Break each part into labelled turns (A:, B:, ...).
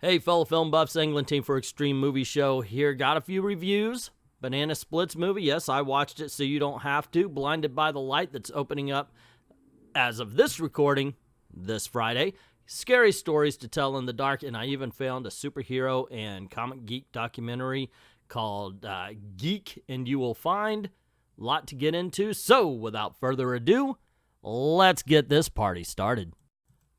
A: Hey, fellow film buffs, England team for Xtreme Movie Show here. Got a few reviews. Banana Splits movie. Yes, I watched it so you don't have to. Blinded by the Light that's opening up as of this recording this Friday. Scary stories to tell in the dark, and I even found a superhero and comic geek documentary called Geek, and you will find a lot to get into. So, without further ado, let's get this party started.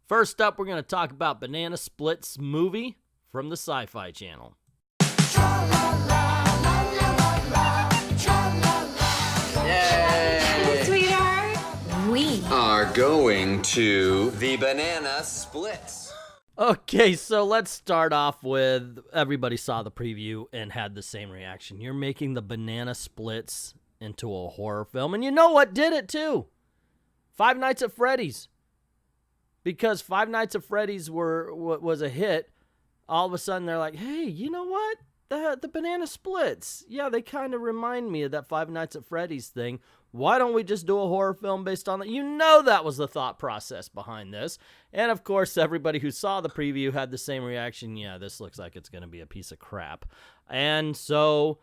A: First up, we're going to talk about Banana Splits movie from the Sci-Fi Channel.
B: Yay!
C: Sweetheart, we
B: Are going to the Banana Splits.
A: Okay, so let's start off with everybody saw the preview and had the same reaction. You're making the Banana Splits into a horror film, and you know what did it too? Five Nights at Freddy's. Because Five Nights at Freddy's was a hit, all of a sudden they're like, hey, you know what? The Banana Splits. Yeah, they kind of remind me of that Five Nights at Freddy's thing. Why don't we just do a horror film based on that? You know that was the thought process behind this. And, of course, everybody who saw the preview had the same reaction. Yeah, this looks like it's going to be a piece of crap. And so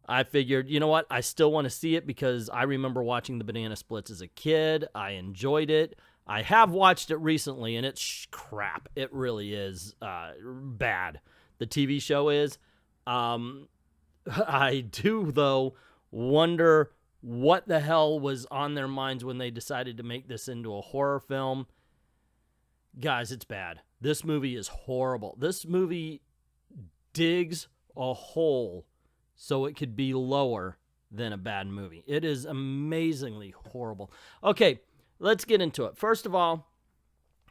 A: I figured, you know what? I still want to see it because I remember watching the Banana Splits as a kid. I enjoyed it. I have watched it recently, and it's crap. It really is bad. The TV show is. I do, though, wonder what the hell was on their minds when they decided to make this into a horror film. Guys, it's bad. This movie is horrible. This movie digs a hole so it could be lower than a bad movie. It is amazingly horrible. Okay, let's get into it. First of all,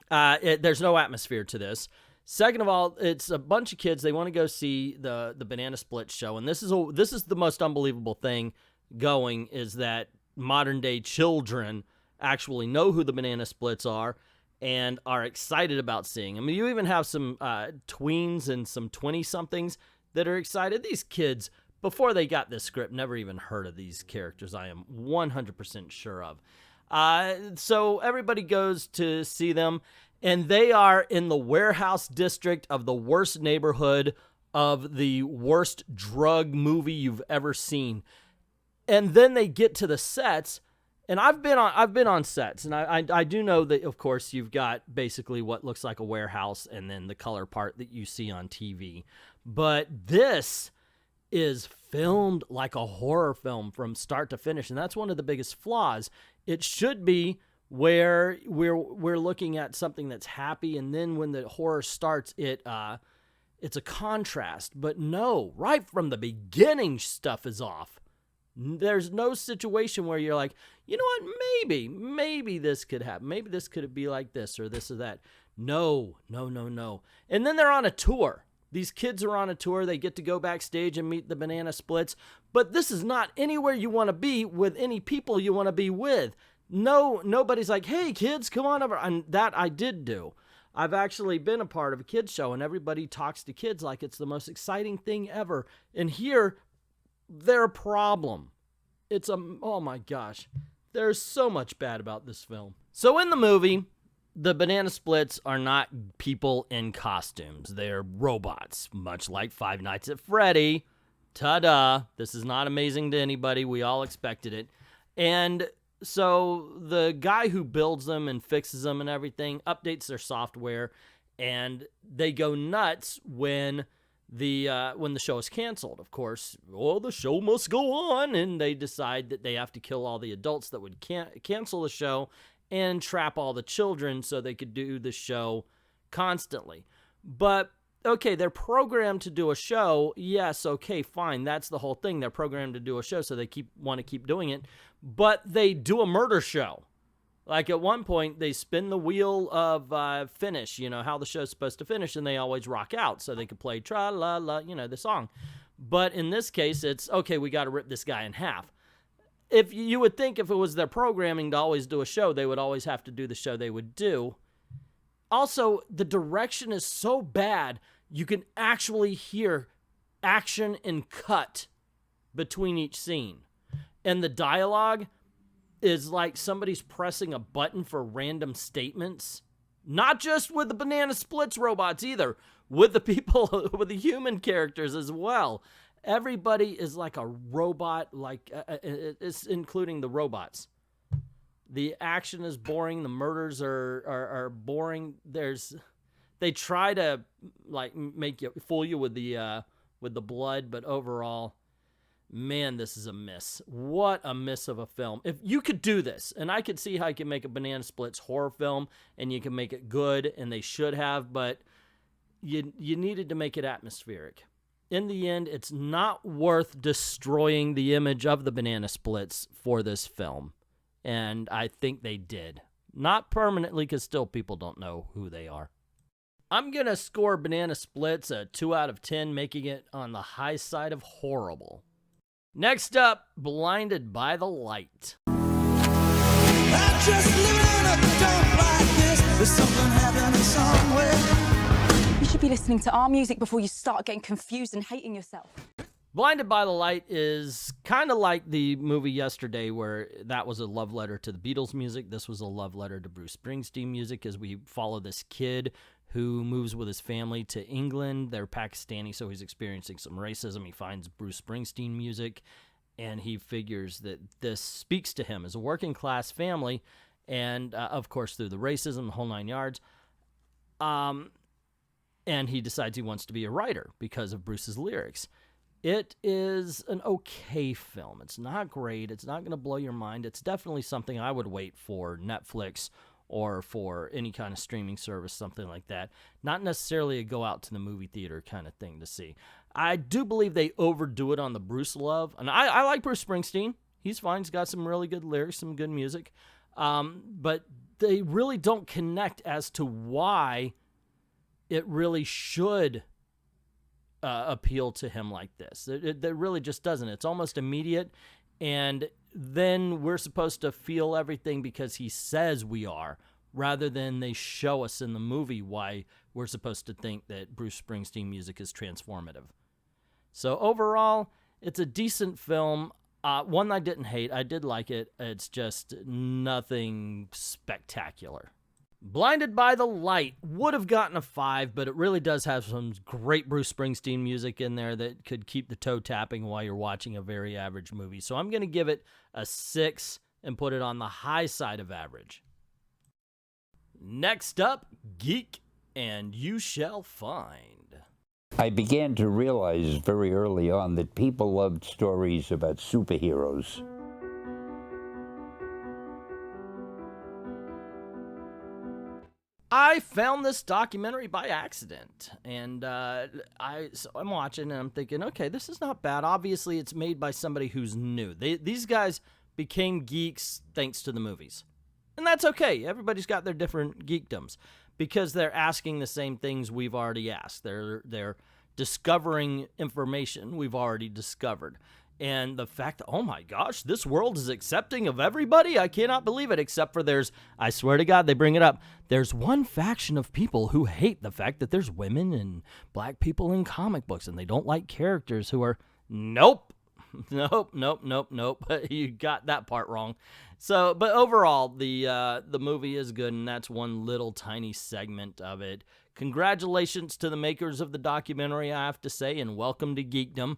A: there's no atmosphere to this. Second of all, it's a bunch of kids. They want to go see the Banana Split show, and this is the most unbelievable thing going is that modern day children actually know who the Banana Splits are and are excited about seeing them. I mean, you even have some tweens and some 20-somethings that are excited. These kids, before they got this script, never even heard of these characters. I am 100% sure of. So everybody goes to see them, and they are in the warehouse district of the worst neighborhood of the worst drug movie you've ever seen. And then they get to the sets, and I've been on sets, and I do know that, of course, you've got basically what looks like a warehouse and then the color part that you see on TV. But this is filmed like a horror film from start to finish, and that's one of the biggest flaws. It should be where we're looking at something that's happy, and then when the horror starts, it's a contrast. But no, right from the beginning, stuff is off. There's no situation where you're like, you know what, maybe this could happen. Maybe this could be like this or this or that. No. And then they're on a tour. These kids are on a tour. They get to go backstage and meet the Banana Splits. But this is not anywhere you want to be with any people you want to be with. No, nobody's like, hey, kids, come on over. And that I did do. I've actually been a part of a kids show, and everybody talks to kids like it's the most exciting thing ever. And here, they're a problem. Oh my gosh. There's so much bad about this film. So in the movie, the Banana Splits are not people in costumes. They're robots, much like Five Nights at Freddy. Ta-da. This is not amazing to anybody. We all expected it. And so the guy who builds them and fixes them and everything updates their software, and they go nuts when the show is canceled. Of course, the show must go on, and they decide that they have to kill all the adults that would cancel the show and trap all the children so they could do the show constantly. But, okay, they're programmed to do a show. Yes, okay, fine. That's the whole thing. They're programmed to do a show, so they want to keep doing it. But they do a murder show. Like at one point, they spin the wheel of finish, how the show's supposed to finish, and they always rock out so they could play tra-la-la, the song. But in this case, it's, okay, we got to rip this guy in half. If you would think if it was their programming to always do a show, they would always have to do the show they would do. Also, the direction is so bad, you can actually hear action and cut between each scene. And the dialogue is like somebody's pressing a button for random statements. Not just with the Banana Splits robots either. with the people, with the human characters as well. Everybody is like a robot, like it's including the robots. The action is boring. The murders are boring. They try to like make you fool you with the blood, but overall, man, this is a miss. What a miss of a film. If you could do this, and I could see how you can make a Banana Splits horror film, and you can make it good, and they should have, but you needed to make it atmospheric. In the end, it's not worth destroying the image of the Banana Splits for this film. And I think they did. Not permanently, because still people don't know who they are. I'm going to score Banana Splits a 2 out of 10, making it on the high side of horrible. Next up, Blinded by the Light. I'm just living in a dump like this. There's something happening somewhere.
D: You should be listening to our music before you start getting confused and hating yourself.
A: Blinded by the Light is kind of like the movie Yesterday, where that was a love letter to the Beatles music. This was a love letter to Bruce Springsteen music, as we follow this kid who moves with his family to England. They're Pakistani, so he's experiencing some racism. He finds Bruce Springsteen music, and he figures that this speaks to him as a working-class family, and, of course, through the racism, the whole 9 yards. And he decides he wants to be a writer because of Bruce's lyrics. It is an okay film. It's not great. It's not going to blow your mind. It's definitely something I would wait for Netflix or for any kind of streaming service, something like that. Not necessarily a go out to the movie theater kind of thing to see. I do believe they overdo it on the Bruce love. And I like Bruce Springsteen. He's fine. He's got some really good lyrics, some good music. But they really don't connect as to why it really should appeal to him like this. It really just doesn't. It's almost immediate, and then we're supposed to feel everything because he says we are, rather than they show us in the movie why we're supposed to think that Bruce Springsteen music is transformative. So overall, it's a decent film. One I didn't hate. I did like it. It's just nothing spectacular. Blinded by the Light would have gotten a 5, but it really does have some great Bruce Springsteen music in there that could keep the toe tapping while you're watching a very average movie. So I'm going to give it a 6 and put it on the high side of average. Next up, Geek, and You Shall Find.
E: I began to realize very early on that people loved stories about superheroes.
A: I found this documentary by accident, and so I'm watching, and I'm thinking, okay, this is not bad. Obviously, it's made by somebody who's new. These guys became geeks thanks to the movies, and that's okay. Everybody's got their different geekdoms because they're asking the same things we've already asked. They're discovering information we've already discovered. And the fact that, oh my gosh, this world is accepting of everybody, I cannot believe it, except for I swear to God, they bring it up, there's one faction of people who hate the fact that there's women and black people in comic books, and they don't like characters who are, nope, you got that part wrong. So, but overall, the movie is good, and that's one little tiny segment of it. Congratulations to the makers of the documentary, I have to say, and welcome to Geekdom.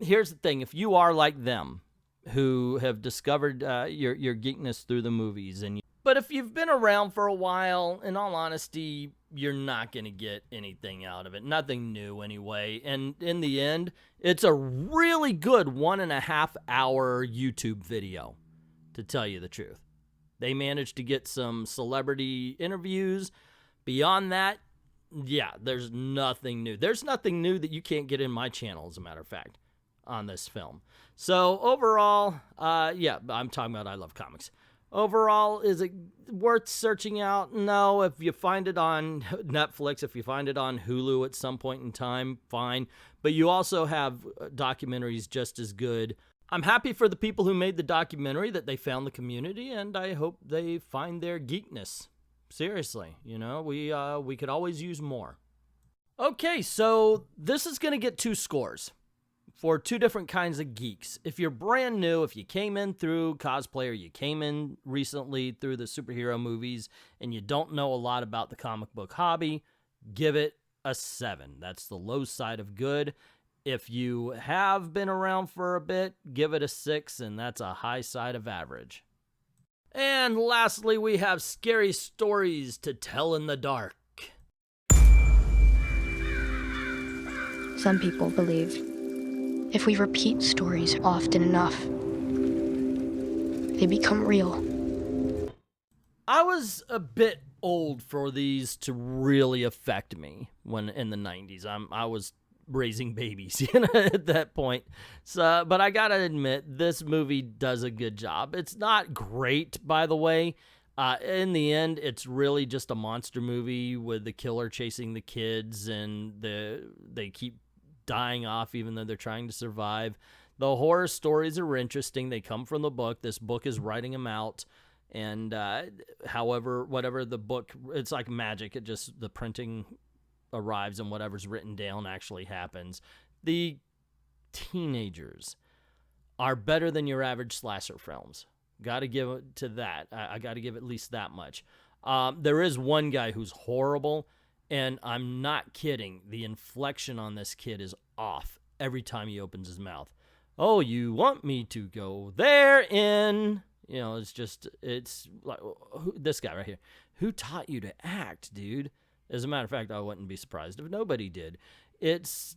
A: Here's the thing. If you are like them, who have discovered your geekness through the movies, but if you've been around for a while, in all honesty, you're not going to get anything out of it. Nothing new anyway. And in the end, it's a really good 1.5 hour YouTube video, to tell you the truth. They managed to get some celebrity interviews. Beyond that, yeah, there's nothing new. There's nothing new that you can't get in my channel, as a matter of fact, on this film. So overall, yeah, I'm talking about I Love Comics. Overall, is it worth searching out? No. If you find it on Netflix, if you find it on Hulu at some point in time, fine. But you also have documentaries just as good. I'm happy for the people who made the documentary that they found the community, and I hope they find their geekness. Seriously, we could always use more. Okay, so this is going to get 2 scores for 2 different kinds of geeks. If you're brand new, if you came in through cosplay or you came in recently through the superhero movies and you don't know a lot about the comic book hobby, give it a 7. That's the low side of good. If you have been around for a bit, give it a 6, and that's a high side of average. And lastly, we have scary stories to tell in the dark.
F: Some people believe if we repeat stories often enough, they become real.
A: I was a bit old for these to really affect me when in the 90s. I was raising babies at that point. So, but I gotta admit, this movie does a good job. It's not great, by the way. In the end, it's really just a monster movie with the killer chasing the kids, and they keep dying off even though they're trying to survive. The horror stories are interesting. They come from the book. This book is writing them out. And however, whatever the book, it's like magic. It just, the printing arrives and whatever's written down actually happens. The teenagers are better than your average slasher films. Got to give it to that. I got to give at least that much. There is one guy who's horrible, and I'm not kidding. The inflection on this kid is off every time he opens his mouth. Oh, you want me to go there in... You know, it's like, this guy right here. Who taught you to act, dude? As a matter of fact, I wouldn't be surprised if nobody did. It's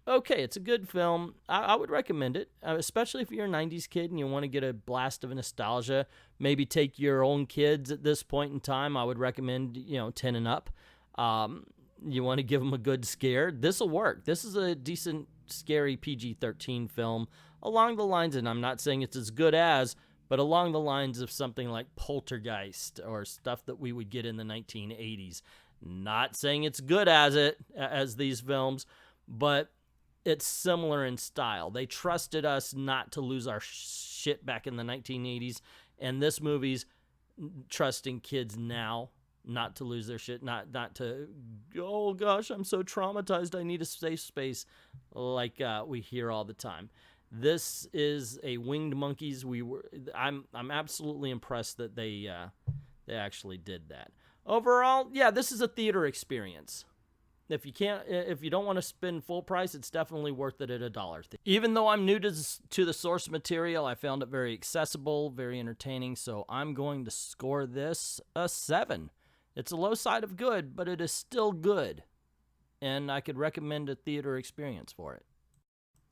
A: okay. It's a good film. I would recommend it, especially if you're a 90s kid and you want to get a blast of nostalgia. Maybe take your own kids at this point in time. I would recommend, 10 and up. You want to give them a good scare. This will work. This is a decent, scary PG-13 film along the lines, and I'm not saying it's as good as, but along the lines of something like Poltergeist or stuff that we would get in the 1980s. Not saying it's good as these films, but it's similar in style. They trusted us not to lose our shit back in the 1980s, and this movie's trusting kids now not to lose their shit, not to, oh gosh, I'm so traumatized, I need a safe space, like we hear all the time. This is a Winged Monkeys. I'm absolutely impressed that they actually did that. Overall, yeah, this is a theater experience. If you don't want to spend full price, it's definitely worth it at $1. Even though I'm new to the source material, I found it very accessible, very entertaining. So I'm going to score this a 7. It's a low side of good, but it is still good, and I could recommend a theater experience for it.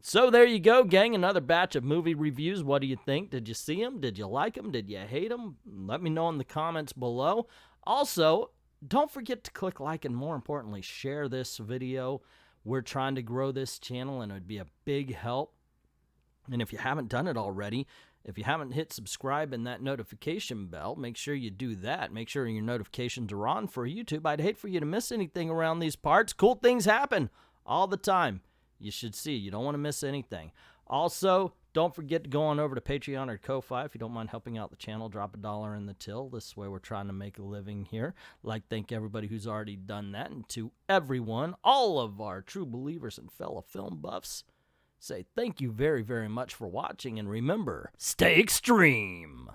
A: So there you go, gang. Another batch of movie reviews. What do you think? Did you see them? Did you like them? Did you hate them? Let me know in the comments below. Also, don't forget to click like and, more importantly, share this video. We're trying to grow this channel, and it would be a big help. And if you haven't done it already, if you haven't hit subscribe and that notification bell, make sure you do that. Make sure your notifications are on for YouTube. I'd hate for you to miss anything around these parts. Cool things happen all the time. You should see. You don't want to miss anything. Also, don't forget to go on over to Patreon or Ko-Fi if you don't mind helping out the channel. Drop $1 in the till. This way we're trying to make a living here. Thank everybody who's already done that. And to everyone, all of our true believers and fellow film buffs, say thank you very, very much for watching. And remember, stay extreme.